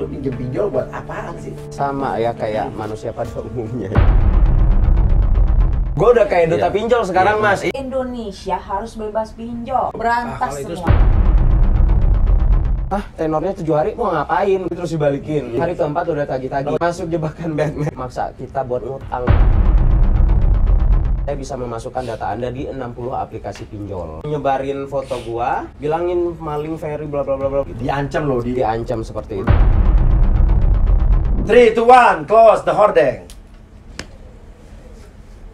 Lu pinjem pinjol buat apaan sih? Sama ya kayak manusia pada umumnya. Gue udah kayak duta pinjol sekarang, Mas. Indonesia harus bebas pinjol, berantas semua. Tenornya 7 hari mau ngapain? Terus dibalikin. Hari keempat udah tagih-tagih. Masuk jebakan Batman. Maksa kita buat ngutang. Saya bisa memasukkan data Anda di 60 aplikasi pinjol. Nyebarin foto gua, bilangin maling Ferry bla bla bla bla. Diancam loh, Diancam seperti itu. 3, 2, 1, close the hordeng.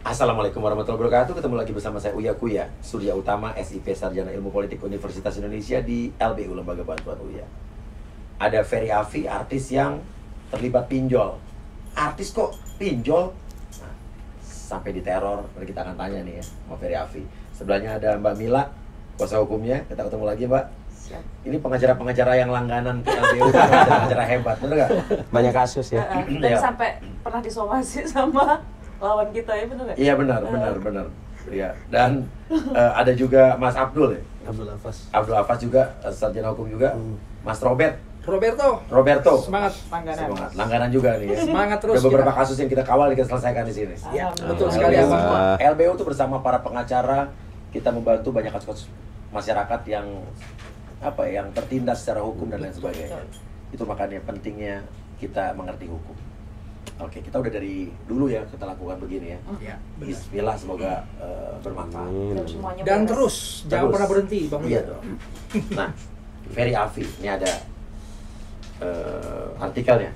Assalamualaikum warahmatullahi wabarakatuh. Ketemu lagi bersama saya Uya Kuya, Surya Utama, SIP Sarjana Ilmu Politik Universitas Indonesia di LBU, Lembaga Bantuan Uya. Ada Ferry Afi, artis yang terlibat pinjol. Artis kok pinjol? Nah, sampai diteror. Nanti kita akan tanya nih ya sama Ferry Afi. Sebelahnya ada Mbak Mila, kuasa hukumnya. Kita ketemu lagi, Mbak. Siap. Ini pengacara-pengacara yang langganan ke LBU, pengacara hebat, bener gak? Banyak kasus ya. Dan Iya. sampai pernah disomasi sama lawan kita ya, bener nggak? Iya benar. Iya. Dan ada juga Mas Abdul ya. Abdul Afas juga, sarjana hukum juga. Mas Roberto. Semangat. Semangat. Langganan juga nih ya. Semangat terus Ada beberapa kita. kasus yang kita kawal, kita selesaikan di sini. Ya, Alhamdulillah. betul sekali Alhamdulillah. Abang. LBU itu bersama para pengacara kita membantu banyak kasus-kasus masyarakat yang yang tertindas secara hukum dan lain sebagainya. Itu makanya pentingnya kita mengerti hukum. Oke, kita udah dari dulu ya kita lakukan begini ya. Ya, benar. Bismillah, semoga bermanfaat. Dan semuanya Dan beres. terus, jangan pernah berhenti, Bang. Iya dong. Nah, Ferry Afi, ini ada artikelnya.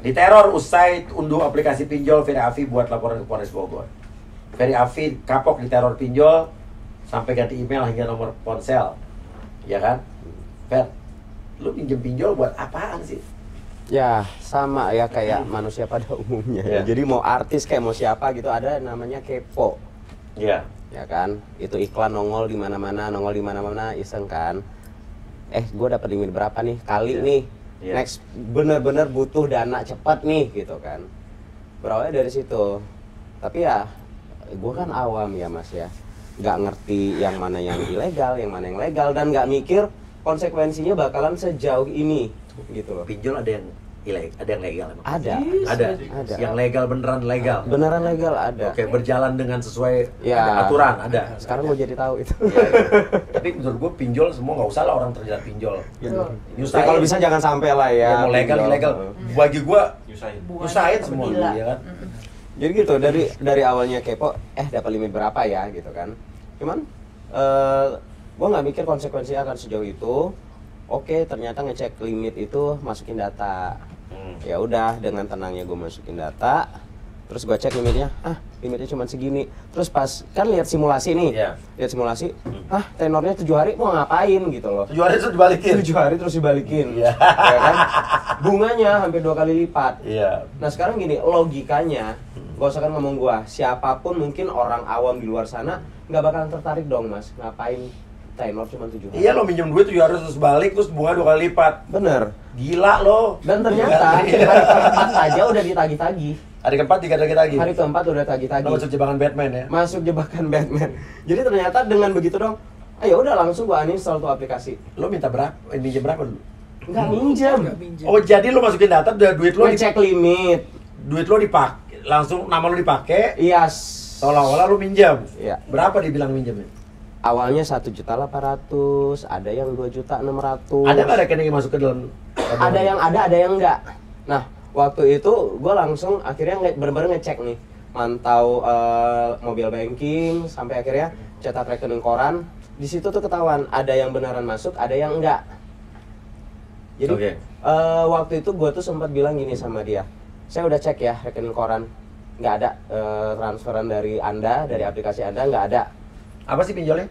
Diteror usai unduh aplikasi pinjol, Ferry Afi buat laporan ke Polres Bogor. Ferry Afi kapok diteror pinjol sampai ganti email hingga nomor ponsel. Ya kan? Fer, lu pinjem pinjol buat apaan sih? Ya, sama ya kayak manusia pada umumnya ya. Ya. Jadi mau artis kayak mau siapa gitu, ada namanya kepo. Iya. Ya kan? Itu iklan nongol di mana-mana, iseng kan. Gue dapat limit berapa nih? Kali Iya. nih. Iya. Next bener-bener butuh dana cepat nih gitu kan. Berawalnya dari situ. Tapi ya gue kan awam ya Mas ya. Nggak ngerti yang mana yang ilegal, yang mana yang legal, dan nggak mikir konsekuensinya bakalan sejauh ini gitu loh. Pinjol ada yang ilegal, ada yang legal emang? Ada. Ada. Ada. Yang legal beneran legal. Beneran legal ada. Oke, berjalan dengan sesuai Ya. ada aturan, ada. Sekarang gue jadi tahu itu. Iya. Tapi menurut gue pinjol semua nggak usah lah orang terjerat pinjol. Betul. Ya, kalau bisa jangan sampai lah ya. Ya, mau legal pinjol. ilegal. Bagi gue Buang usahain apa semua, gila. ya kan? Jadi gitu dari awalnya kepo, dapat limit berapa ya gitu kan. Cuman gue nggak mikir konsekuensinya akan sejauh itu. Oke, ternyata ngecek limit itu masukin data. Ya udah, dengan tenangnya gue masukin data. Terus gue cek limitnya, limitnya cuma segini. Terus pas kan lihat simulasi nih, Iya. lihat simulasi, tenornya 7 hari mau ngapain gitu loh. 7 hari itu dibalikin. 7 hari terus dibalikin, Iya. ya kan? Bunganya hampir 2 kali lipat. Iya. Nah sekarang gini, logikanya, gak usah kan ngomong gua, siapapun mungkin orang awam di luar sana nggak bakalan tertarik dong Mas, ngapain tenor cuma 7 hari. Iya, lo minjem duit 7 hari terus balik, terus bunga 2 kali lipat. Bener. Gila lo. Dan ternyata Iya. hari keempat aja udah ditagih-tagih. Hari keempat 3 lagi lagi. Hari keempat udah Lo tagih-tagih. masuk jebakan Batman ya. Masuk jebakan Batman. Jadi ternyata dengan begitu dong, ayo udah langsung gua uninstall tuh aplikasi. Lo minta berapa? Minjem berapa dulu? Nggak minjem. Nggak minjem. Oh, jadi lo masukin data, udah duit lo Ngecek limit. duit lo dipakai, langsung nama lo dipakai, Iya. seolah-olah lo minjem. Iya. Berapa dibilang minjemnya? Awalnya 1.800.000, ada yang 2.600.000. Ada nggak rekening yang masuk ke dalam? Ada yang ada yang enggak. Nah, waktu itu gue langsung akhirnya bener-bener ngecek nih, mantau mobile banking sampai akhirnya cetak rekening koran. Di situ tuh ketahuan ada yang beneran masuk, ada yang enggak. Jadi Oke. waktu itu gue tuh sempat bilang gini sama dia, saya udah cek ya rekening koran, nggak ada transferan dari Anda, dari aplikasi Anda nggak ada. Apa sih pinjolnya?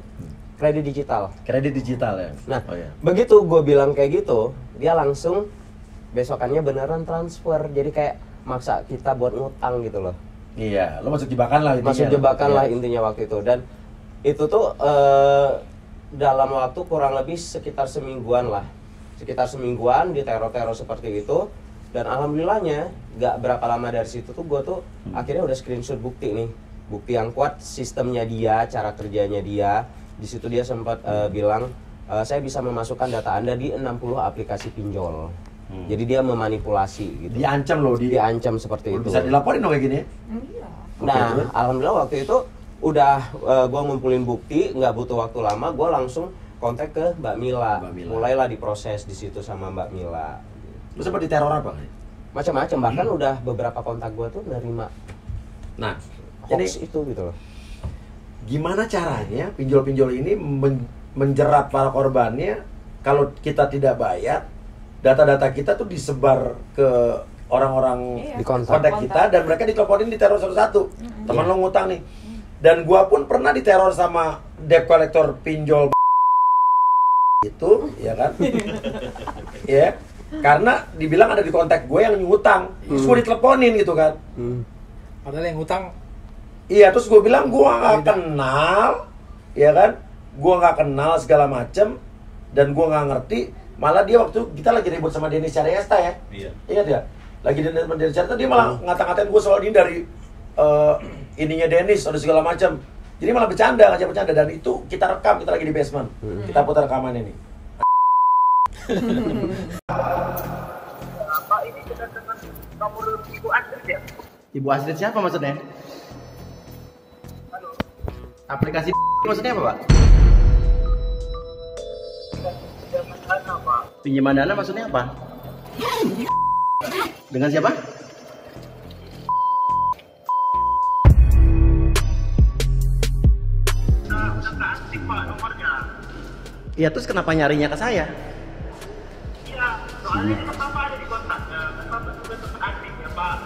Kredit digital. Kredit digital ya. Nah, Oh, iya. begitu gue bilang kayak gitu, dia langsung besokannya beneran transfer. Jadi kayak maksa kita buat ngutang gitu loh. Iya, lo masuk jebakan lah intinya. Masuk jebakan Iya. lah intinya waktu itu. Dan itu tuh dalam waktu kurang lebih sekitar semingguan lah. Sekitar semingguan di teror-teror seperti itu. Dan alhamdulillahnya gak berapa lama dari situ tuh gue tuh akhirnya udah screenshot bukti nih. Bukti yang kuat, sistemnya dia, cara kerjanya dia. Di situ dia sempat bilang, saya bisa memasukkan data Anda di 60 aplikasi pinjol. Jadi dia memanipulasi gitu. Diancam loh, Diancam seperti itu. Bisa dilaporin dong kayak gini ya? Iya. Nah, Oke, alhamdulillah waktu itu udah gue ngumpulin bukti, nggak butuh waktu lama, gue langsung kontak ke Mbak Mila. Mbak Mila. Mulailah diproses di situ sama Mbak Mila. Lu sempat diteror apa? Macam-macam, bahkan udah beberapa kontak gue tuh nerima Nah, hoax jadi itu gitu loh. gimana caranya pinjol-pinjol ini menjerat para korbannya kalau kita tidak bayar, data-data kita tuh disebar ke orang-orang Iya. Di kontak. kontak kita dan mereka diteleponin diteror satu-satu. Teman lo ngutang nih. Dan gua pun pernah diteror sama debt collector pinjol itu, ya kan? Ya. Karena dibilang ada di kontak gue yang ngutang. Terus gue diteleponin gitu kan. Padahal yang ngutang Iya, terus gue bilang gue nggak kenal, ya kan? Gue nggak kenal segala macem dan gue nggak ngerti. Malah dia waktu kita lagi ribut sama Dennis Cariesta ya, ingat ya? Lagi Dennis Cariesta dia malah ngata-ngatain gue soal ini dari ininya Dennis, ada segala macam. Jadi malah ngajak bercanda dan itu kita rekam, kita lagi di basement, kita putar rekaman ini. Pak, ini kita dengan nomor Ibu Astrid ya? Ibu Astrid siapa maksudnya? Halo, Aplikasi maksudnya apa, Pak? pinjaman dana Pak. Pinjaman dana maksudnya apa? Dengan siapa? Udah nggak aktif Pak nomornya. Iya, terus kenapa nyarinya ke saya? Iya, soalnya ini Bapak ada di kontaknya, Bapak juga teman aktif ya Pak.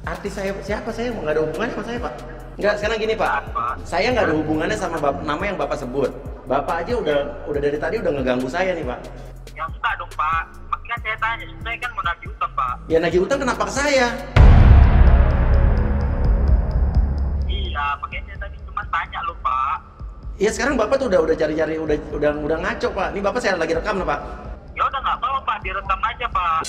Artis saya siapa? Saya nggak ada hubungannya sama saya, Pak. Enggak, sekarang gini, Pak. Saya nggak ada hubungannya sama nama yang Bapak sebut. Bapak aja udah dari tadi udah ngeganggu saya nih, Pak. Ya enggak dong Pak, makanya saya tanya, sebenarnya kan mau nagih utang Pak. Ya nagih utang kenapa ke saya? Iya, makanya saya tadi cuma tanya loh Pak. Ya sekarang Bapak tuh udah cari-cari udah ngaco, Pak. Ini Bapak saya lagi rekam nih, Pak. Ya udah nggak apa-apa Pak, direkam aja Pak.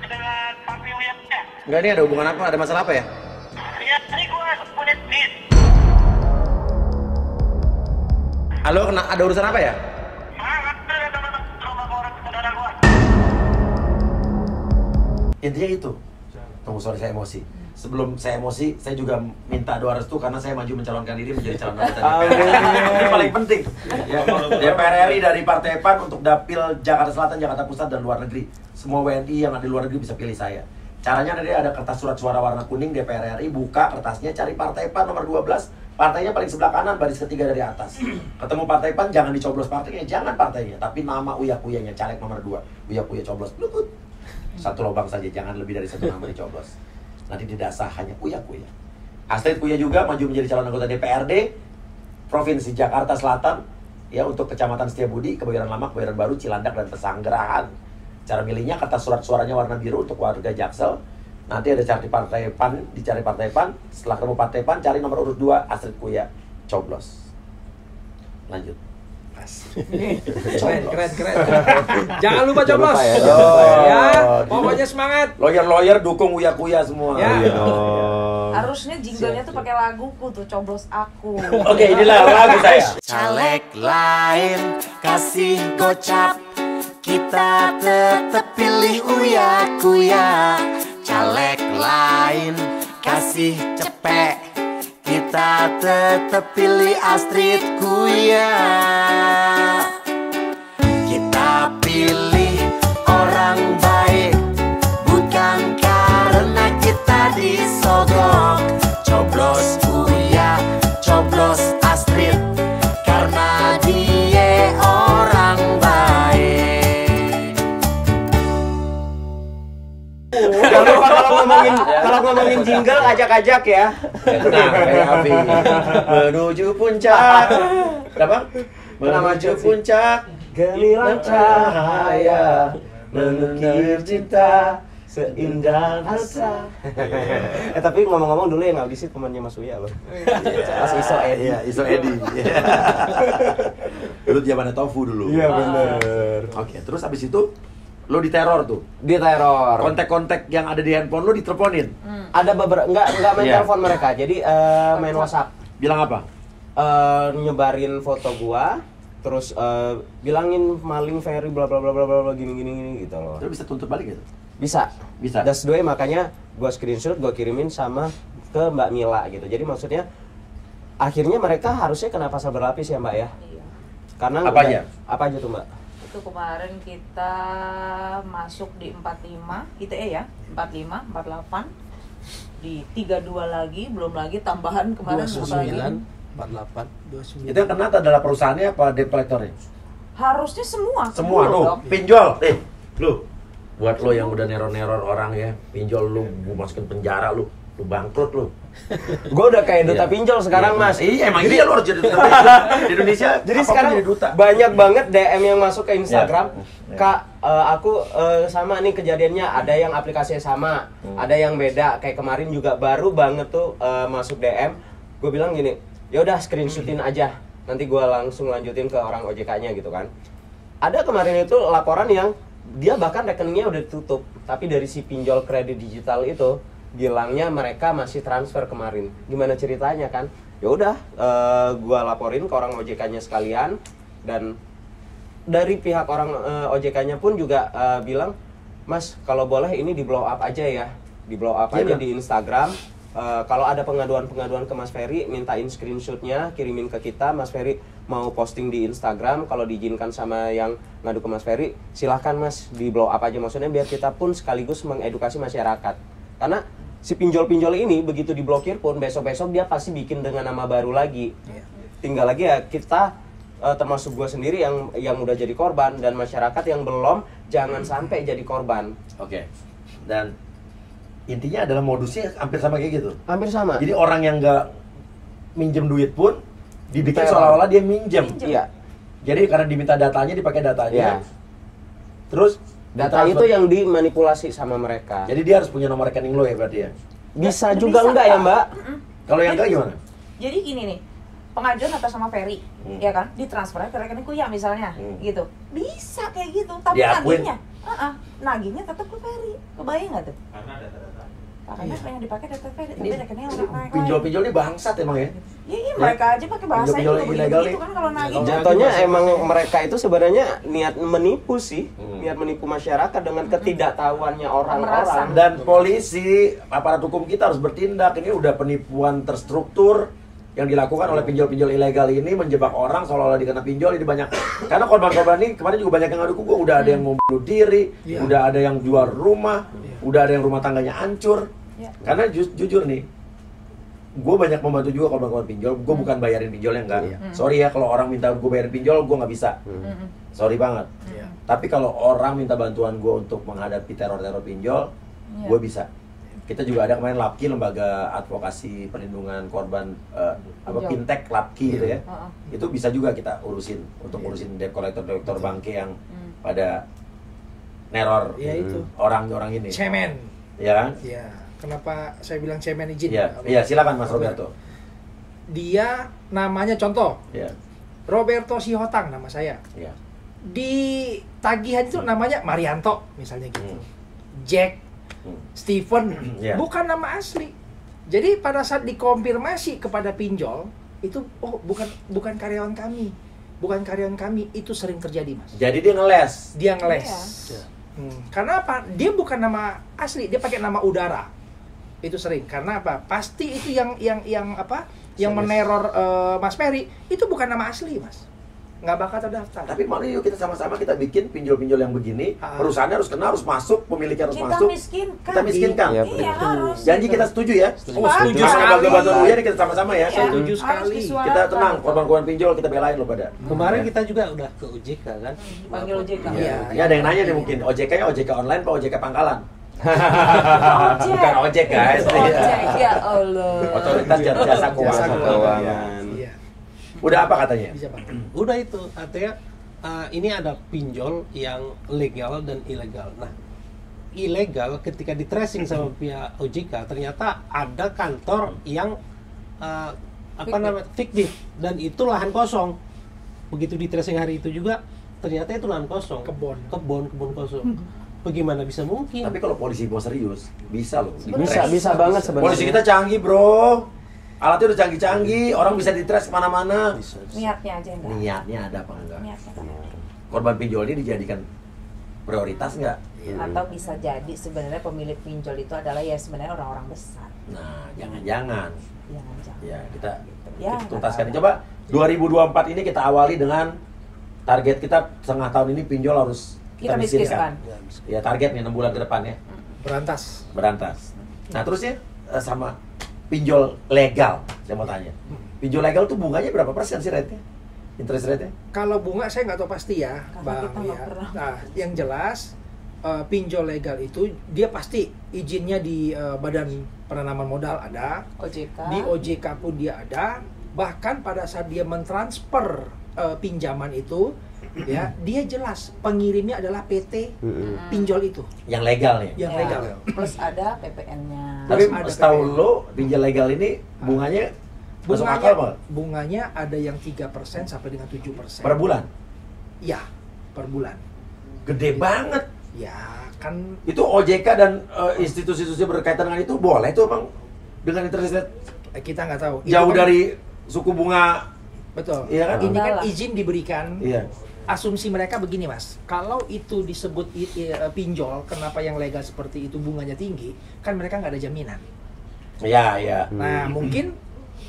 Dengan Pak William ya? Enggak, ini ada hubungan apa? Ada masalah apa ya? Iya, tadi gua punya duit. Halo, ada urusan apa ya? Ada teman-teman rumah orang saudara gua. Intinya itu. Tunggu, sorry saya emosi. Sebelum saya emosi, saya juga minta doa restu karena saya maju mencalonkan diri menjadi calon anggota DPR. Ini paling penting. Ya, DPR RI dari Partai PAN untuk dapil Jakarta Selatan, Jakarta Pusat dan luar negeri. Semua WNI yang ada di luar negeri bisa pilih saya. Caranya nanti ada kertas surat suara warna kuning DPR RI, buka kertasnya, cari Partai PAN nomor 12. Partainya paling sebelah kanan, baris ketiga dari atas. Ketemu Partai PAN, jangan dicoblos partainya, jangan partainya, tapi nama Uya-Kuyanya, caleg nomor 2. Uya-Kuya coblos, blukut. Satu lubang saja, jangan lebih dari satu nama dicoblos. Nanti tidak sah, hanya Uya-Kuya. Astrid Kuya juga maju menjadi calon anggota DPRD Provinsi Jakarta Selatan ya, untuk Kecamatan Setiabudi, Kebayoran Lama, Kebayoran Baru, Cilandak, dan Pesanggerahan. Cara milihnya kertas surat suaranya warna biru untuk warga Jaksel. Nanti ada cari Partai PAN, dicari Partai PAN. Setelah ketemu Partai PAN, cari nomor urut 2 Astrid Kuya, coblos. Lanjut. keren. Jangan lupa coblos. lupa ya, Ya, jangan lupa ya. Oh, Pokoknya semangat. Lawyer dukung Uya-Kuya semua. Ya. Iya. Harusnya jinglenya tuh pakai laguku tuh, coblos aku. Oke, inilah lagu saya. Caleg lain kasih gocap, kita tetep pilih Uya-Kuya. Caleg lain kasih cepek, kita tetep pilih Astrid Kuya. Kita pilih orang baik, bukan karena kita disogok. Coblos Uya, coblos Astrid, karena dia orang baik. Jangan lupa kalau ngomongin jingle ajak-ajak ya. Tenang, kayak Avi. Menuju puncak. Kenapa? Menuju puncak. Gemilang Cahaya mengukir cinta seindah rasa. Tapi ngomong-ngomong dulu yang audisi temannya Mas Uya loh. Mas Iso Edi. Iya, Iso Edi. Dulu zamannya Tofu dulu. Iya bener. Oke, terus abis itu lo diteror tuh. Dia teror. Kontak-kontak yang ada di handphone lo diteleponin. Ada beberapa nggak main Iya. telepon mereka. Jadi main WhatsApp. Bilang apa? Nyebarin foto gua terus bilangin maling Ferry bla bla bla bla bla gini gitu loh. Terus bisa tuntut balik gitu? Bisa. Das doi makanya gua screenshot, gua kirimin sama ke Mbak Mila gitu. Jadi maksudnya akhirnya mereka harusnya kena pasal berlapis ya Mbak ya? Iya. Karena Apa aja? Apa aja tuh Mbak? Itu kemarin kita masuk di 45 ITE ya, 45, 48 di 32 lagi, belum lagi tambahan kemarin 29, 48, 29. Itu yang kena adalah perusahaannya apa debt collector-nya? harusnya semua Semua dulu tuh, dong. pinjol. Lu buat lo yang udah neror-neror orang ya, pinjol lu, gua masukin penjara lu bangkrut lu. Gue udah kayak duta Iya. pinjol sekarang Iya, Mas. Iya, emang iya lu harus jadi duta di Indonesia. Jadi apapun sekarang jadi duta. banyak banget DM yang masuk ke Instagram. Iya. Kak, aku sama nih kejadiannya, ada yang aplikasinya sama, ada yang beda. Kayak kemarin juga baru banget tuh masuk DM. Gue bilang gini, ya udah screenshotin aja. Nanti gue langsung lanjutin ke orang OJK-nya gitu kan. Ada kemarin itu laporan yang dia bahkan rekeningnya udah ditutup, tapi dari si pinjol kredit digital itu bilangnya mereka masih transfer kemarin. Gimana ceritanya kan? Ya udah, gua laporin ke orang OJK-nya sekalian, dan dari pihak orang OJK-nya pun juga bilang, Mas kalau boleh ini di blow up aja ya, di blow up aja di Instagram. Kalau ada pengaduan-pengaduan ke Mas Ferry, mintain screenshotnya, kirimin ke kita. Mas Ferry mau posting di Instagram, kalau diizinkan sama yang ngadu ke Mas Ferry, silahkan Mas di blow up aja. Maksudnya biar kita pun sekaligus mengedukasi masyarakat. Karena si pinjol-pinjol ini begitu diblokir pun besok-besok dia pasti bikin dengan nama baru lagi. Tinggal lagi ya kita termasuk gue sendiri yang udah jadi korban, dan masyarakat yang belum jangan sampai jadi korban. Oke. Dan intinya adalah modusnya hampir sama kayak gitu. Hampir sama. Jadi orang yang nggak minjem duit pun dibikin Diteror. seolah-olah dia minjem. Iya. Jadi karena diminta datanya, dipakai datanya. Iya. Terus Data ditransfer. itu yang dimanipulasi sama mereka. Jadi dia harus punya nomor rekening lo ya berarti ya. Bisa Ya, juga bisa, enggak ya Pak. Mbak? Kalau yang enggak gimana? Jadi gini nih, pengajuan atas sama Ferry, ya kan, ditransfer ke rekening Kuya misalnya, gitu. Bisa kayak gitu, tapi Diakuin. nagihnya, nagihnya tetap ke Ferry. Kebayang nggak tuh? Karena yang dipakai data Ferry, tapi rekening orang lain. Pinjol-pinjol ini bangsat emang ya. Iya, mereka aja pakai bahasa Pinjol-pinjol itu ilegal begitu nih. kan kalau nagih. Jatuhnya emang mereka itu sebenarnya niat menipu sih, niat menipu masyarakat dengan ketidaktahuannya orang-orang. Dan polisi, aparat hukum kita harus bertindak. Ini udah penipuan terstruktur yang dilakukan oleh pinjol-pinjol ilegal ini, menjebak orang seolah-olah dikena pinjol. Ini banyak, karena korban-korban ini kemarin juga banyak yang ngadu ke gue. Udah ada yang mau bunuh diri, udah ada yang jual rumah, udah ada yang rumah tangganya hancur. Karena jujur nih, gue banyak membantu juga korban-korban pinjol. Gue bukan bayarin pinjolnya, enggak. Sorry ya kalau orang minta gue bayarin pinjol, gue nggak bisa. Sorry banget. Tapi kalau orang minta bantuan gue untuk menghadapi teror-teror pinjol, gue bisa. Kita juga ada kemarin LAPKI, lembaga advokasi perlindungan korban fintech LAPKI gitu ya. Itu bisa juga kita urusin untuk urusin debt collector bangke yang pada neror Ya itu. orang-orang ini. Cemen. Ya kan? Ya, kenapa saya bilang cemen izin? Iya, iya silakan Mas Roberto. Dia namanya contoh, Iya. Roberto Sihotang nama saya. Iya. Di tagihan itu namanya Marianto misalnya gitu. Jack, Steven, Iya. bukan nama asli. Jadi pada saat dikonfirmasi kepada pinjol itu bukan karyawan kami. Bukan karyawan kami, itu sering terjadi, Mas. Jadi dia ngeles. Dia ngeles. Iya. Karena apa? Dia bukan nama asli, dia pakai nama udara. Itu sering. Karena apa? Pasti itu yang apa? Yang meneror Mas Ferry itu bukan nama asli, Mas. Nggak bakal terdaftar. Tapi mari yuk kita sama-sama kita bikin pinjol-pinjol yang begini. Perusahaannya harus kena, harus masuk, pemiliknya harus Kita masuk. miskinkan. Kita miskinkan. Iya, Iya, harus. Janji kita setuju ya. Oh, setuju Karena sekali. bantuan Uya nih kita sama-sama ya. Iya, Setuju harus sekali. disuarakan. Kita tenang, korban-korban pinjol kita belain loh pada. Kemarin kita juga udah ke OJK kan. Panggil OJK. Iya. Ini ada yang nanya nih mungkin, OJK-nya OJK online apa OJK pangkalan? Ojek. Bukan ojek guys. Ojek, ya Allah. Otoritas jasa keuangan. Keuangan. Iya. Udah apa katanya? Bisa, Pak. Udah itu artinya ini ada pinjol yang legal dan ilegal. Nah, ilegal ketika di tracing sama pihak OJK ternyata ada kantor yang fiktif dan itu lahan kosong. Begitu di tracing hari itu juga ternyata itu lahan kosong. Kebun kosong. Bagaimana bisa mungkin? Tapi kalau polisi mau serius, bisa loh. Bisa banget sebenarnya. Polisi kita canggih bro. Alatnya udah canggih-canggih, orang bisa di-trace kemana-mana. Niatnya aja enggak. Niatnya ada apa enggak? Niatnya enggak. Korban pinjol ini dijadikan prioritas enggak? Atau bisa jadi sebenarnya pemilik pinjol itu adalah ya sebenarnya orang-orang besar. Nah, jangan-jangan. Jangan-jangan. Ya, kita Ya, kita tuntaskan. nggak tahu. Coba 2024 ini kita awali dengan target kita setengah tahun ini pinjol harus Kita miskinkan. Ya, target nih 6 bulan ke depan ya. Berantas. Berantas. Nah, terusnya sama pinjol legal, saya mau tanya. Pinjol legal tuh bunganya berapa persen sih rate-nya? Interest rate-nya? Kalau bunga saya nggak tahu pasti ya, Karena Bang. kita nggak Ya. pernah. Nah, yang jelas pinjol legal itu dia pasti izinnya di Badan Penanaman Modal ada, OJK. di OJK pun dia ada, bahkan pada saat dia mentransfer pinjaman itu, ya dia jelas pengirimnya adalah PT pinjol itu, Yang legal nih. yang Ya, legal. Plus ada PPN-nya. Tapi ada setahu PPN. lo pinjol legal ini bunganya masuk akal Pak? Bunganya ada yang 3% sampai dengan 7%. Per bulan? Ya, per bulan. Gede banget. Ya, kan Itu OJK dan institusi-institusi berkaitan dengan itu boleh tuh Bang dengan interest rate kita nggak tahu. Itu jauh kan- dari suku bunga. betul. Iya kan? Ini kan Enggak lah. izin diberikan. Iya. Asumsi mereka begini, Mas. Kalau itu disebut pinjol, kenapa yang legal seperti itu bunganya tinggi? Kan mereka nggak ada jaminan. Iya, iya. Nah, mungkin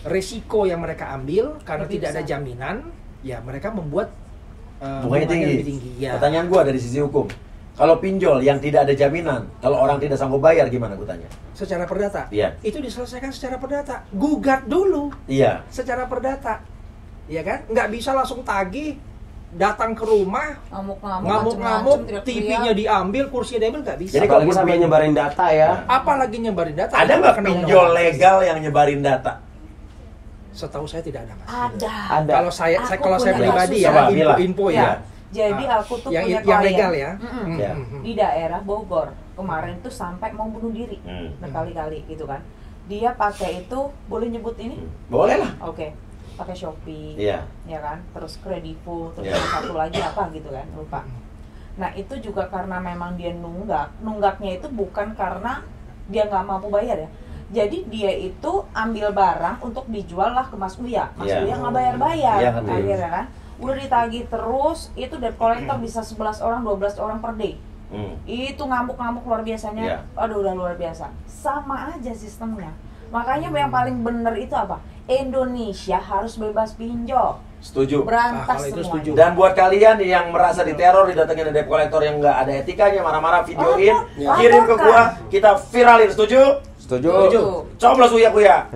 resiko yang mereka ambil karena Lebih tidak ada besar. jaminan, ya mereka membuat Bunganya tinggi. lebih tinggi. Ya. Pertanyaan gua dari sisi hukum. Kalau pinjol yang tidak ada jaminan, kalau orang tidak sanggup bayar gimana gua tanya? Secara perdata, Iya. itu diselesaikan secara perdata. Gugat dulu Iya. secara perdata, ya kan? Nggak bisa langsung tagih, datang ke rumah, Ngamuk-ngamuk, ngamuk-ngamuk, macem-macem, TV-nya diambil, kursinya diambil, nggak bisa. Jadi Apalagi kalau sampai nyebarin data ya. Apalagi nyebarin data. ada itu nggak kena pinjol undang-undang. legal yang nyebarin data? Setahu saya tidak ada, Mas. Ada. Ada. Kalau saya Aku kalau saya punya pribadi kasus. ya, Coba, Mila. info Ya. ya. Jadi Ah, aku tuh yang punya yang klien. legal ya. Mm-mm. Ya. Di daerah Bogor kemarin tuh sampai mau bunuh diri berkali-kali gitu kan. Dia pakai itu, boleh nyebut ini? Boleh lah. Oke, pakai Shopee, Iya. ya kan, terus Kredivo, terus Iya. ada satu lagi apa gitu kan, lupa. Nah itu juga karena memang dia nunggaknya itu bukan karena dia nggak mampu bayar ya. Jadi dia itu ambil barang untuk dijual lah ke Mas Uya, Mas Iya. Uya nggak bayar-bayar, Iya, ngerti. akhirnya kan. Udah ditagih terus, itu debt collector bisa 11 orang, 12 orang per day. Itu ngamuk-ngamuk luar biasanya. Iya. Aduh udah luar biasa. Sama aja sistemnya. Makanya yang paling bener itu apa? Indonesia harus bebas pinjol. Setuju. Berantas kalau itu semuanya. setuju. Dan buat kalian yang merasa diteror didatengin debt collector yang nggak ada etikanya, marah-marah videoin, Lapor. kirim ke Laporkan. gua, kita viralin. Setuju? Setuju. Coblos uya-kuya.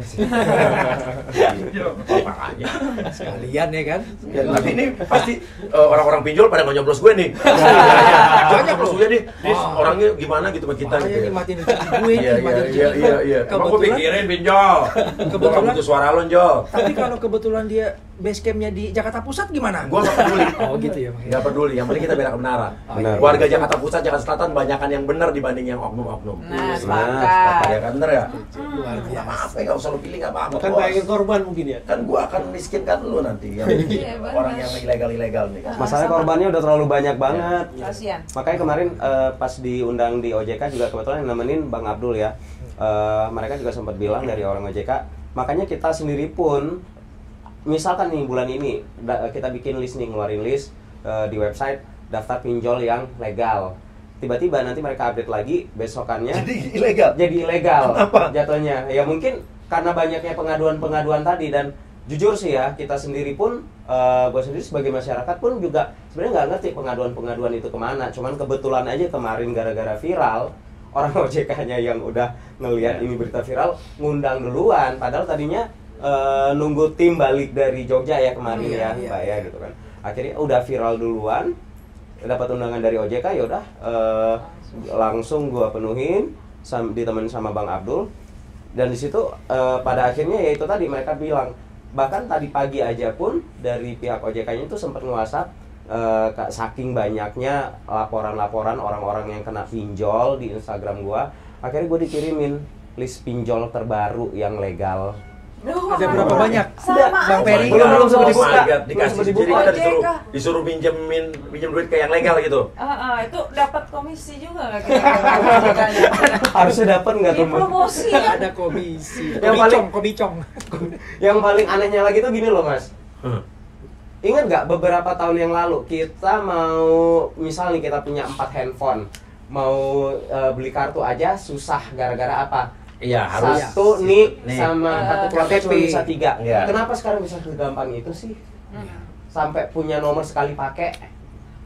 Sekalian ya kan. Ya, tapi ini pasti orang-orang pinjol pada nggak nyoblos gue nih. Banyak coblos uya nih. Nih, orangnya gimana gitu sama kita Bahaya gitu. nih matiin rezeki gue, Iya, nih, matiin iya, rezeki iya, gue. iya. Emang gue Kebetulan, pikirin pinjol. Gue nggak butuh suara lo, Jol. tapi kalau kebetulan dia base campnya di Jakarta Pusat gimana? Gue nggak peduli. Oh gitu ya, Bang. Nggak peduli, yang penting kita bela kebenaran. Benar. Warga Jakarta Pusat, Jakarta Selatan banyakan yang benar dibanding yang oknum-oknum. Nah, Ya sepakat. kan bener ya? Luar Nggak biasa. apa-apa, nggak usah lo pilih, nggak apa-apa. Bukan bos. bayangin korban mungkin ya. Kan gue akan miskinkan lo nanti yang Iya, benar. orang yang ilegal-ilegal nih kan. Masalahnya korbannya udah terlalu banyak banget. Kasian. Makanya kemarin pas diundang di OJK juga kebetulan yang nemenin Bang Abdul ya. Mereka juga sempat bilang dari orang OJK, makanya kita sendiri pun misalkan nih bulan ini kita bikin list nih, ngeluarin list di website daftar pinjol yang legal. Tiba-tiba nanti mereka update lagi besokannya Jadi ilegal. jadi ilegal. Kenapa? Jatuhnya. Ya mungkin karena banyaknya pengaduan-pengaduan tadi, dan jujur sih ya, kita sendiri pun gue sendiri sebagai masyarakat pun juga sebenarnya nggak ngerti pengaduan-pengaduan itu kemana. Cuman kebetulan aja kemarin gara-gara viral, orang OJK-nya yang udah ngelihat ini berita viral ngundang duluan, padahal tadinya nunggu tim balik dari Jogja ya kemarin Iya, ya iya, Mbak ya iya. gitu kan. Akhirnya udah viral duluan, dapat undangan dari OJK, ya udah langsung gua penuhin ditemenin sama Bang Abdul. Dan di situ pada akhirnya ya itu tadi mereka bilang, bahkan tadi pagi aja pun dari pihak OJK-nya itu sempat nge-WhatsApp saking banyaknya laporan-laporan orang-orang yang kena pinjol di Instagram gua, akhirnya gua dikirimin list pinjol terbaru yang legal. Duh, Ada berapa banyak? Sama Bang aja. Ferry? Belum Oh dibuka. my God, dikasih. Belum Jadi dibuka. kita disuruh pinjem duit ke yang legal gitu. Itu dapat komisi juga nggak kira-kira? Harusnya dapat nggak tuh? Mbak? Dipromosi kan? Ada komisi. Yang paling- Komicong. Yang paling anehnya lagi tuh gini loh Mas. Ingat nggak beberapa tahun yang lalu kita mau misalnya kita punya 4 handphone, mau beli kartu aja susah gara-gara apa? Iya, harus Satu nih nih. sama kartu keluarga cuma bisa 3. Iya. Kenapa sekarang bisa segampang itu sih? Sampai punya nomor sekali pakai.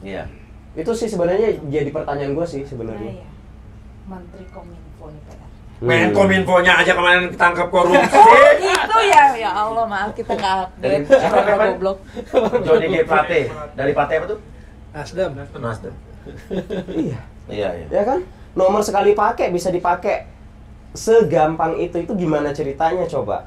Iya. Itu sih sebenarnya jadi pertanyaan gue sih Nah, sebenarnya. iya. Menteri Kominfo nih benar. Menkominfonya aja kemarin ketangkap korupsi. Oh gitu ya, ya Allah maaf kita nggak Dari update. siapa Kita kapan? goblok. Johnny G. Plate. Dari Plate apa tuh? Nasdem. Nasdem. Iya. Iya, iya. Ya kan? Nomor sekali pakai bisa dipakai segampang itu gimana ceritanya coba?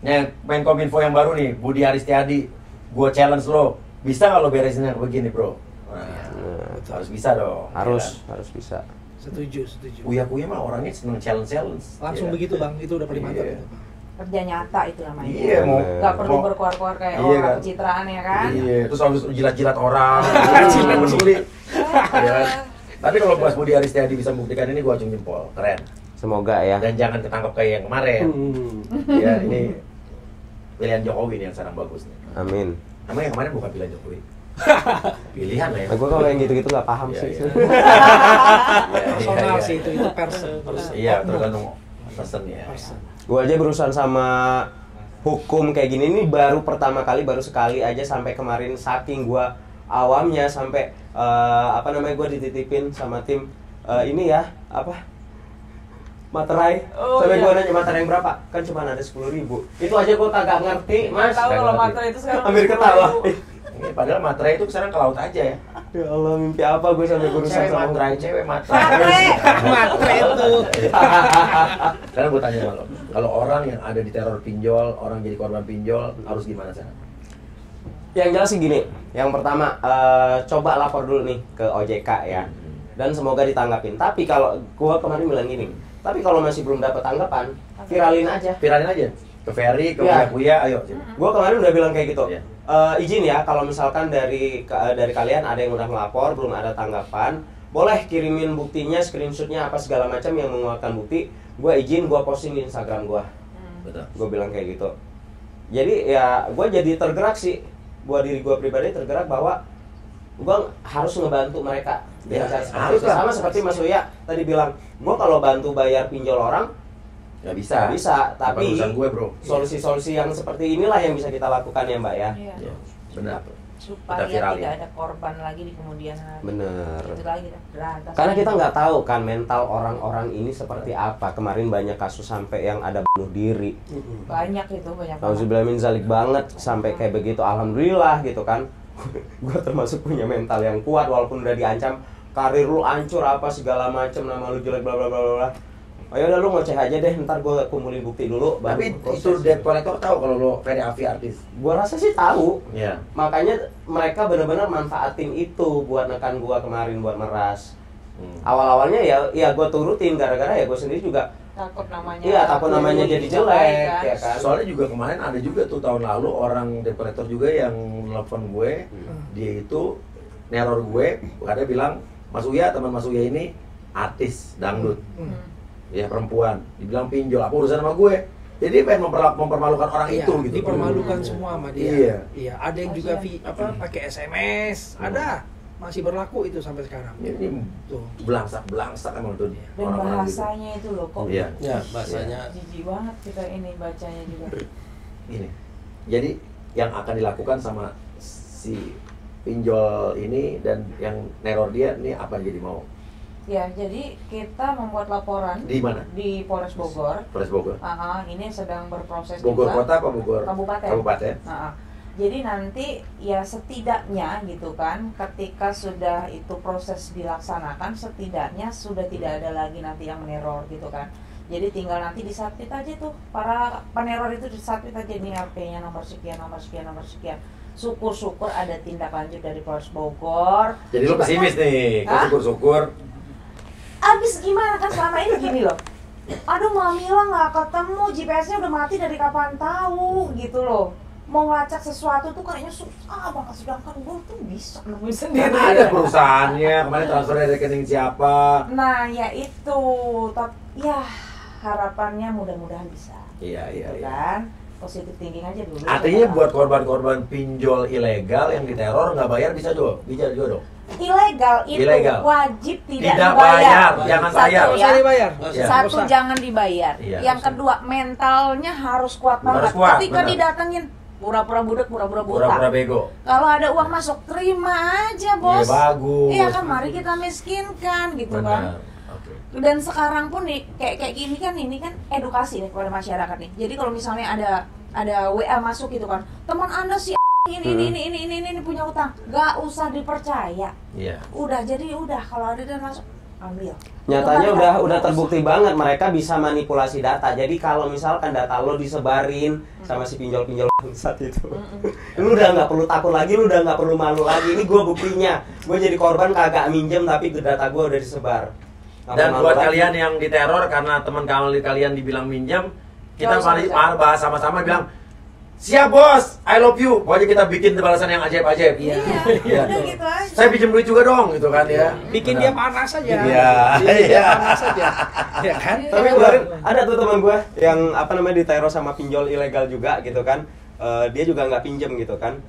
Yang Menkominfo yang baru nih, Budi Aristiadi. Gua challenge lo. Bisa nggak lo beresin yang begini, bro? Nah, harus bisa dong. Harus ya kan? bisa. Setuju. Uya ma orangnya seneng challenge. Langsung ya. begitu Bang, itu udah paling mantap Iya. itu, Bang. Kerja nyata itu namanya. Iya, mau Nggak perlu mau- berkuar-kuar kayak Iya, orang kan? pencitraan ya kan? Iya, terus harus jilat-jilat orang. Peduli. Iya kan? Tapi kalau Mas Budi Aristiadi bisa membuktikan ini, gua acung jempol. Keren. Semoga ya. Dan jangan ketangkep kayak yang kemarin. Ya, ini pilihan Jokowi nih yang sekarang bagus nih. Amin. Emang yang kemarin bukan pilihan Jokowi. Pilihan lah ya. Nah, gue kalau yang gitu-gitu nggak paham Iya, sih. iya. Personal Iya, sih iya. itu person. Iya, tergantung person ya. Gue aja berurusan sama hukum kayak gini ini baru pertama kali, baru sekali aja sampai kemarin saking gue awamnya sampai gue dititipin sama tim ini ya apa materai Oh, sampai iya. gue nanya materai yang berapa kan cuma ada 10.000 itu aja gue kagak ngerti mas. Tahu kalau ngerti. materai itu sekarang Hampir ketawa. Ini padahal materai itu sekarang ke laut aja ya. Ya Allah mimpi apa gue sampai berurusan Cewek sama materai, cewek materai. Materai. Matre itu. Sekarang gue tanya sama lo, kalau orang yang ada di teror pinjol, orang jadi korban pinjol, harus gimana sekarang? Yang jelas sih gini, yang pertama coba lapor dulu nih ke OJK ya, dan semoga ditanggapin. Tapi kalau gua kemarin bilang gini, tapi kalau masih belum dapat tanggapan, viralin aja. Viralin aja. Ke Ferry, ke Iya. Uya, ayo. sini. Gua kemarin udah bilang kayak gitu. Iya. Izin ya, kalau misalkan dari kalian ada yang udah ngelapor belum ada tanggapan, boleh kirimin buktinya, screenshotnya apa segala macam yang menguatkan bukti. Gua izin, gua posting di Instagram gua. Betul. Gue bilang kayak gitu. Jadi ya gue jadi tergerak sih, buat diri gue pribadi tergerak bahwa gue harus ngebantu mereka. Ya, Dengan cara seperti harus itu. lah. Sama seperti Mas Uya tadi bilang, gue kalau bantu bayar pinjol orang Gak bisa. nggak bisa, tapi Bukan urusan gue, bro. solusi-solusi yang seperti inilah yang bisa kita lakukan ya Mbak ya. Iya. Iya, benar. Supaya Kita viralin. tidak ada korban lagi di kemudian hari. Bener. Itu lagi dah, berantas. Karena kita nggak tahu kan mental orang-orang ini seperti apa. Kemarin banyak kasus sampai yang ada bunuh diri. banyak itu banyak. Nauzubillah min zalik banget sampai kayak begitu. Alhamdulillah gitu kan. Gue termasuk punya mental yang kuat walaupun udah diancam karir lu hancur apa segala macem, nama lu jelek bla bla bla bla. Ayo udah lu ngoceh aja deh, ntar gue kumpulin bukti dulu. Tapi baru itu proses. debt collector tahu kalau lo Ferry Afi artis. Gua rasa sih tahu. Iya. Makanya mereka benar-benar manfaatin itu buat nekan gua kemarin buat meras. Awal-awalnya ya gua turutin gara-gara ya gua sendiri juga Takut namanya. iya takut namanya jadi tidak baik, jelek kan? ya kan. Soalnya juga kemarin ada juga tuh tahun lalu orang debt collector juga yang nelfon gue, dia itu neror gue, karena bilang Mas Uya, teman Mas Uya ini artis dangdut, ya perempuan, dibilang pinjol, apa urusan sama gue? Jadi dia pengen mempermalukan orang Iya, itu gitu. dipermalukan semua sama dia. Iya. Iya, ada yang juga pakai SMS, ada masih berlaku itu sampai sekarang. Ini Tuh. belangsak emang tuh Dan orang-orang gitu. bahasanya itu loh kok. Iya. Ya, bahasanya Jijik banget kita ini bacanya juga. Ini. Jadi yang akan dilakukan sama si pinjol ini dan yang neror dia ini apa yang jadi mau? Ya, jadi kita membuat laporan Di mana? di Polres Bogor. Polres Bogor. Ini sedang berproses Bogor juga. kota apa Bogor? Kabupaten. Kabupaten. Jadi nanti ya setidaknya gitu kan, ketika sudah itu proses dilaksanakan, setidaknya sudah tidak ada lagi nanti yang meneror gitu kan. Jadi tinggal nanti disubmit aja tuh para peneror itu disubmit aja nih RP-nya nomor sekian, nomor sekian, nomor sekian. Syukur-syukur ada tindak lanjut dari Polres Bogor. Jadi lo pesimis nih, kok Hah? syukur-syukur. Abis gimana kan selama ini gini loh. Aduh Mamila nggak ketemu, GPS-nya udah mati dari kapan tahu gitu loh. mau ngelacak sesuatu tuh kayaknya susah banget, sedangkan gue tuh bisa nemuin sendiri. Ada perusahaannya, kemarin transfer dari rekening siapa. Nah ya itu, ya harapannya mudah-mudahan bisa. Iya. Kan? Positive thinking aja dulu. Artinya buat korban-korban pinjol ilegal yang diteror nggak bayar bisa juga dong. Ilegal itu wajib tidak bayar, dibayar. jangan Satu bayar. Usah dibayar. Iya. Satu jangan dibayar. Iya, Yang kedua mentalnya harus kuat banget. Harus kuat, Ketika benar. didatengin pura-pura budak, pura-pura buta. Pura-pura bego. Kalau ada uang masuk terima aja bos. Iya, bagus. Iya kan, mari kita miskinkan gitu kan. Benar. Oke. Dan sekarang pun nih kayak gini kan, ini kan edukasi nih kepada masyarakat nih. Jadi kalau misalnya ada WA masuk gitu kan, teman anda si ini punya utang, gak usah dipercaya. Iya. Udah kalau ada dan masuk ambil. Nyatanya Kembali, udah terbukti banget mereka bisa manipulasi data. Jadi kalau misalkan data lo disebarin sama si pinjol-pinjol bangsat itu, lu udah nggak perlu takut lagi, lu udah nggak perlu malu lagi. Ini gue buktinya, gue jadi korban kagak minjem tapi data gue udah disebar. Nggak Dan perlu buat malu lagi. kalian yang diteror karena teman kalian dibilang minjam, kita mari bahas sama-sama bilang, siap bos, I love you. Pokoknya kita bikin balasan yang ajaib-ajaib. Iya, Iya. udah gitu aja. Saya pinjam duit juga dong, gitu kan ya. Bikin dia panas aja. Iya. Bikin dia panas aja. Ya kan? Tapi kemarin ada tuh teman gue yang diteror sama pinjol ilegal juga gitu kan. Dia juga nggak pinjem gitu kan.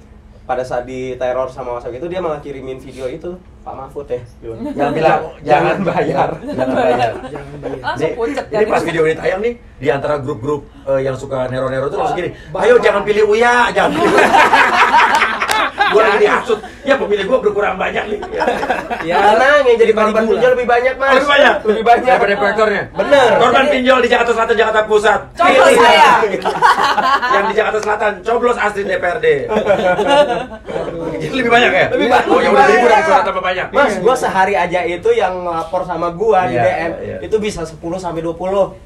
Pada saat diteror sama WhatsApp itu dia malah kirimin video itu Pak Mahfud ya. Yang bilang Jangan bayar. Jangan bayar. Jangan bayar. Langsung pucet kan. Ini pas video ini tayang nih, di antara grup-grup yang suka nero-nero itu langsung gini, ayo jangan pilih Uya, jangan pilih Uya. Gua lagi dihasut, ya pemilih gua berkurang banyak nih. Ya tenang, yang jadi korban pinjol lebih banyak mas. Lebih banyak? Lebih banyak. Daripada kolektornya? Bener. Korban pinjol di Jakarta Selatan, Jakarta Pusat. Coblos Pilih. saya. Yang di Jakarta Selatan, coblos Astrid DPRD. Jadi lebih banyak ya? Lebih banyak. Oh ya udah ribu dan surat tambah banyak. Mas, gua sehari aja itu yang lapor sama gua di Iya, DM iya. itu bisa 10 sampai 20.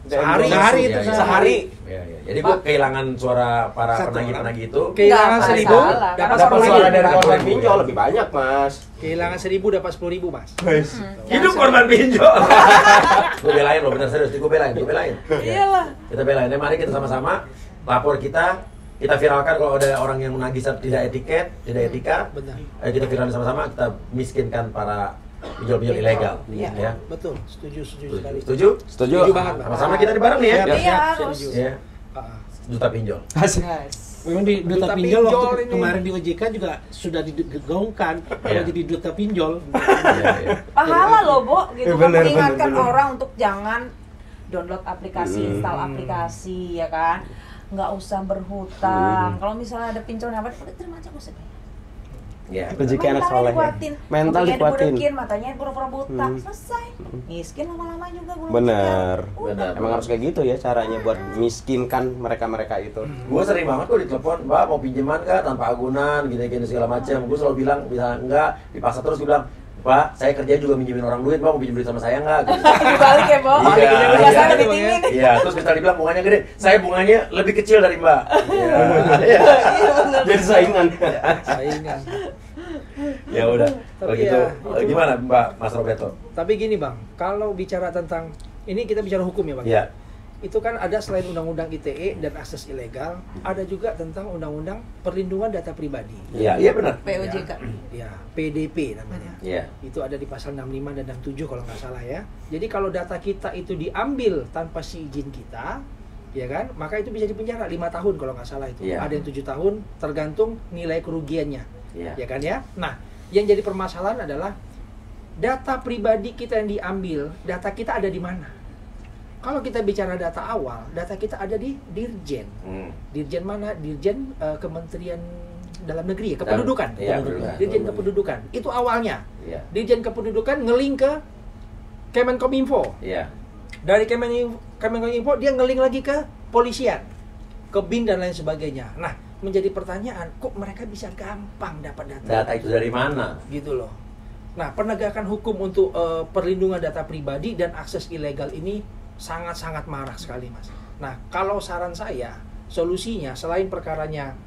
Sehari, DM sehari gua. itu, Iya, iya. Sehari. Ya, ya. Jadi gua kehilangan suara para Satu penagih-penagih itu. Kehilangan Nggak 1.000 masalah, dapat Dapat 10.000. suara dari korban 10.000. pinjol lebih banyak mas. Kehilangan 1.000 dapat 10.000 mas. Hidup korban pinjol. Gue belain loh, bener serius. Gue belain. Iyalah. Kita belain. Mari kita sama-sama lapor kita viralkan kalau ada orang yang menagih tidak etika. Benar. Ayo kita viralkan sama-sama, kita miskinkan para pinjol-pinjol ilegal. Iya. Ya. Betul, setuju sekali. Setuju? Setuju. Setuju banget, Bang. Sama-sama kita di bareng nih ya. Iya harus. Ya. Ah. Juta pinjol. Guys. Memang di duta Duta pinjol waktu pinjol ini. kemarin di OJK juga sudah digaungkan kalau Iya. jadi duta pinjol. Iya, iya. Pahala loh, Bo, gitu kan, Bener, mengingatkan bener. orang untuk jangan download aplikasi, install aplikasi, ya kan? Nggak usah berhutang. Kalau misalnya ada pinjolnya apa, udah terima aja, nggak usah bayar. Ya. Rezeki anak soleh ya. dikuatin, Mental kupingnya dikuatin. dibudekin, matanya pura-pura buta, selesai. Miskin lama-lama juga belum Bener. kejar. Udah. Emang harus kayak gitu ya caranya buat miskinkan mereka-mereka itu. Gue sering banget kok ditelepon, Mbak mau pinjaman nggak tanpa agunan, gini-gini segala macam. Gue selalu bilang, bisa enggak, dipaksa terus gue bilang, Pak, saya kerja juga minjemin orang duit, Pak mau pinjam duit sama saya nggak? Gitu. Dibalik ya, Bo. Iya, Biasa iya. lebih tinggi nih. Iya, terus misalnya dibilang bunganya gede, saya bunganya lebih kecil dari Mbak. Iya. Iya. Jadi saingan. Saingan. Ya udah, kalau Tapi gitu ya, itu- gimana Mbak Mas Roberto? Tapi gini Bang, kalau bicara tentang ini kita bicara hukum ya Bang. Iya. Itu kan ada selain undang-undang ITE dan akses ilegal, ada juga tentang undang-undang perlindungan data pribadi. Iya, iya benar. POJK. Ya, PDP namanya. Iya. Itu ada di pasal 65 dan 67 kalau nggak salah ya. Jadi kalau data kita itu diambil tanpa si izin kita, ya kan, maka itu bisa dipenjara 5 tahun kalau nggak salah itu. Iya. Ada yang 7 tahun, tergantung nilai kerugiannya. Iya. Ya kan ya. Nah, yang jadi permasalahan adalah data pribadi kita yang diambil, data kita ada di mana? Kalau kita bicara data awal, data kita ada di Dirjen. Dirjen mana? Dirjen Kementerian Dalam Negeri ya, Kependudukan. Iya, kependudukan. Dirjen Kependudukan. Itu awalnya. Iya. Dirjen Kependudukan ngelink ke Kemenkominfo. Iya. Dari Kemenkominfo dia ngelink lagi ke polisian, ke BIN dan lain sebagainya. Nah, menjadi pertanyaan, kok mereka bisa gampang dapat data? Data itu dari mana? Gitu loh. Nah, penegakan hukum untuk perlindungan data pribadi dan akses ilegal ini sangat-sangat marah sekali, Mas. Nah, kalau saran saya, solusinya selain perkaranya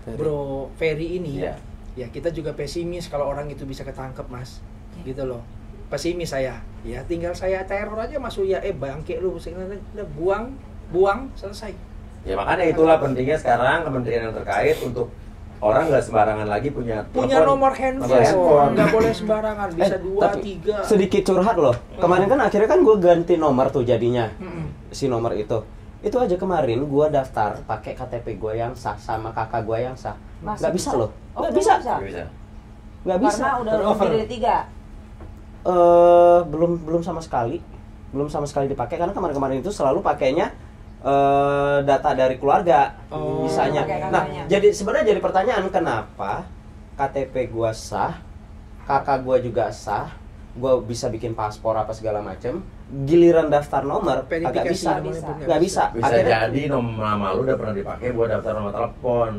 Bro Ferry ini, Iya. ya kita juga pesimis kalau orang itu bisa ketangkep, Mas. Gitu loh. Pesimis saya. Ya, tinggal saya teror aja Mas Uya, bangke lu, udah buang, selesai. Ya makanya itulah pentingnya sekarang kementerian yang terkait untuk orang nggak sembarangan lagi punya nomor handphone, nggak boleh sembarangan, bisa 2, tapi 3. sedikit curhat loh. Kemarin kan akhirnya kan gue ganti nomor tuh jadinya. Si nomor itu aja kemarin gue daftar pakai KTP gue yang sah sama kakak gue yang sah. Masih Nggak bisa loh. Oh, Nggak bisa. Nggak bisa. Nggak bisa. Karena udah Turnover. lebih dari 3. Belum sama sekali. Belum sama sekali dipakai karena kemarin-kemarin itu selalu pakainya data dari keluarga Oh, misalnya. pakai Nah, kakaknya. jadi sebenarnya jadi pertanyaan kenapa KTP gua sah, kakak gua juga sah, gua bisa bikin paspor apa segala macem, giliran daftar nomor agak bisa, namanya pun nggak bisa. Bisa jadi nama lu udah pernah dipakai buat daftar nomor telepon.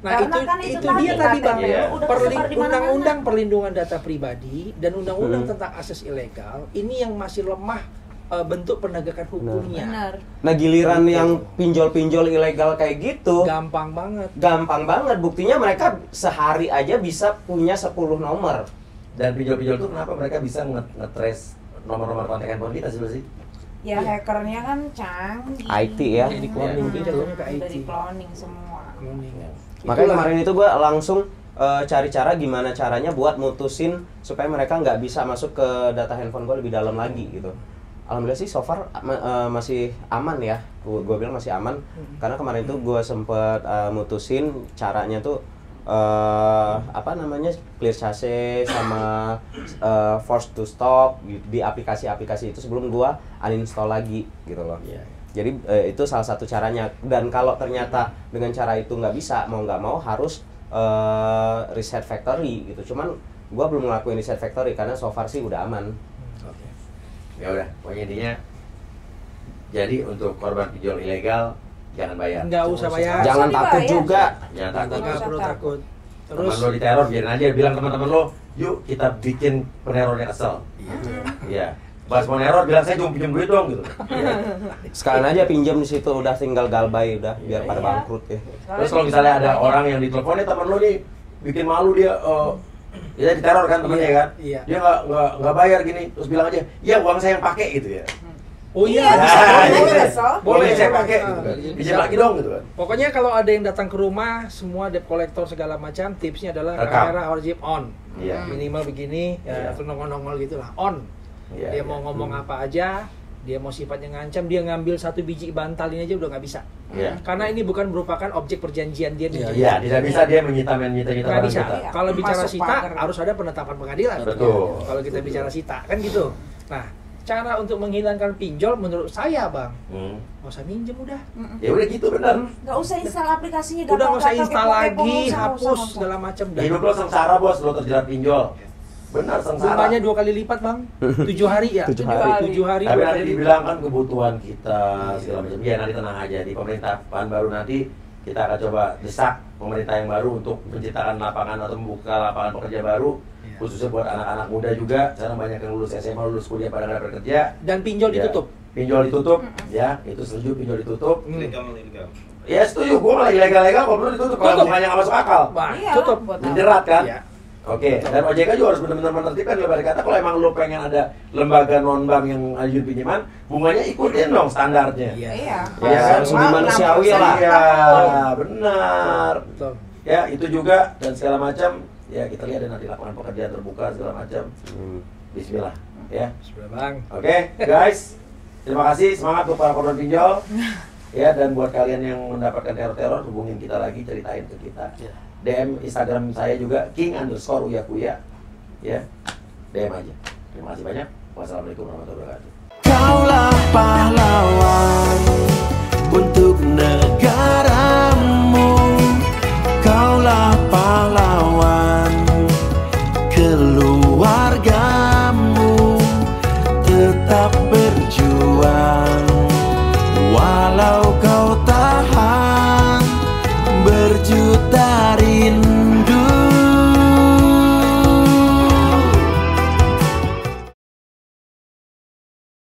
Nah, Karena itu kan itu itu tadi dia tadi Bang. KTP Iya. udah tersebar di mana-mana. Undang-undang perlindungan data pribadi dan undang-undang tentang akses ilegal ini yang masih lemah bentuk penegakan hukumnya. Benar. Nah, giliran yang pinjol-pinjol ilegal kayak gitu, Gampang banget. gampang banget. Buktinya mereka sehari aja bisa punya 10 nomor. Dan pinjol-pinjol itu kenapa mereka bisa nge-trace nomor-nomor kontak handphone kita sih? Ya hackernya kan canggih. IT ya. Jadi Hmm, cloning, dia jatuhnya ke udah IT. di cloning semua. Makanya kemarin itu gue langsung cari cara gimana caranya buat mutusin supaya mereka nggak bisa masuk ke data handphone gue lebih dalam lagi gitu. Alhamdulillah sih so far masih aman ya, gue bilang masih aman karena kemarin itu gue sempet mutusin caranya tuh apa namanya clear cache sama force to stop di aplikasi-aplikasi itu sebelum gue uninstall lagi gitu loh. Iya. Jadi itu salah satu caranya, dan kalau ternyata dengan cara itu nggak bisa, mau nggak mau harus reset factory gitu. Cuman gue belum ngelakuin reset factory karena so far sih udah aman. Ya udah, pokoknya intinya jadi untuk korban pinjol ilegal jangan bayar. Nggak usah bayar. Jangan Usah takut dibayar. juga. Jangan takut. Nggak perlu takut. Teman Terus lo diteror, biarin aja, bilang teman-teman lo, yuk kita bikin penerornya kesel. Iya. Pas mau neror bilang saya cuma pinjam duit dong gitu. Iya. Sekalian aja pinjam di situ, udah tinggal galbay udah biar pada Iya. bangkrut ya. Terus kalau misalnya ada orang yang diteleponnya teman lo nih bikin malu dia dia diteror kan temennya kan, Iya. dia nggak bayar gini, terus bilang aja, ya uang saya yang pakai gitu ya. oh Iya, iya, bisa Nah, boleh, iya. so. Boleh saya pakai, Ah, gitu kan. bisa. Pinjam lagi dong gitu kan. Pokoknya kalau ada yang datang ke rumah, semua debt collector segala macam, tipsnya adalah Rekam. kamera wajib on. Iya. Minimal begini, Iya. ya nongol-nongol gitulah, on. Iya, Dia iya. mau ngomong apa aja, dia mau sifatnya ngancam, dia ngambil 1 biji bantal ini aja udah nggak bisa. Iya. Karena ini bukan merupakan objek perjanjian dia dengan Iya, tidak bisa dia menyita nggak barang bisa. kita. Iya. Kalau bicara Masuk sita pagar. harus ada penetapan pengadilan. Betul. Kalau kita bicara sita kan gitu. Nah, cara untuk menghilangkan pinjol menurut saya, Bang, nggak usah minjem udah. Ya udah gitu benar. Nggak usah install aplikasinya. Udah nggak usah gampang-gampang, install kepo-kepo, lagi, nggak usah, hapus nggak usah. segala macam. Hidup lo sengsara bos, lo terjerat pinjol. Benar sengsara. Bunganya 2 kali lipat, Bang. 7 hari ya. 7 hari. 7 hari. Tapi 2 nanti kali dibilang kan kebutuhan kita segala macam. Ya nanti tenang aja, di pemerintahan baru nanti kita akan coba desak pemerintah yang baru untuk menciptakan lapangan atau membuka lapangan pekerja baru khususnya buat anak-anak muda juga. Sekarang banyak yang lulus SMA, lulus kuliah pada nggak bekerja. Dan pinjol Ya, ditutup. Pinjol ditutup, ya itu setuju pinjol ditutup. Ilegal. Ya setuju, gue malah ilegal-legal kalau perlu ditutup kalau Tutup. bunganya nggak masuk akal. Bah, Iya, tutup. buat apa? Menjerat kan? Iya. Oke, dan OJK juga harus benar-benar menertibkan. Lebar kata kalau emang lo pengen ada lembaga non bank yang ajuin pinjaman, bunganya ikutin dong standarnya. Iya. Iya. Ya, harus lebih manusiawi lah. Iya, benar. Betul. Ya, itu juga dan segala macam. Ya, kita lihat ada nanti lapangan pekerjaan terbuka segala macam. Bismillah, ya. Sudah, Bang. Oke, guys. Terima kasih, semangat untuk para korban pinjol. Ya, dan buat kalian yang mendapatkan teror-teror, hubungin kita lagi, ceritain ke kita. DM Instagram saya juga king_uyakuya. Ya, DM aja. Terima kasih banyak. Wassalamualaikum warahmatullahi wabarakatuh. Kaulah pahlawan.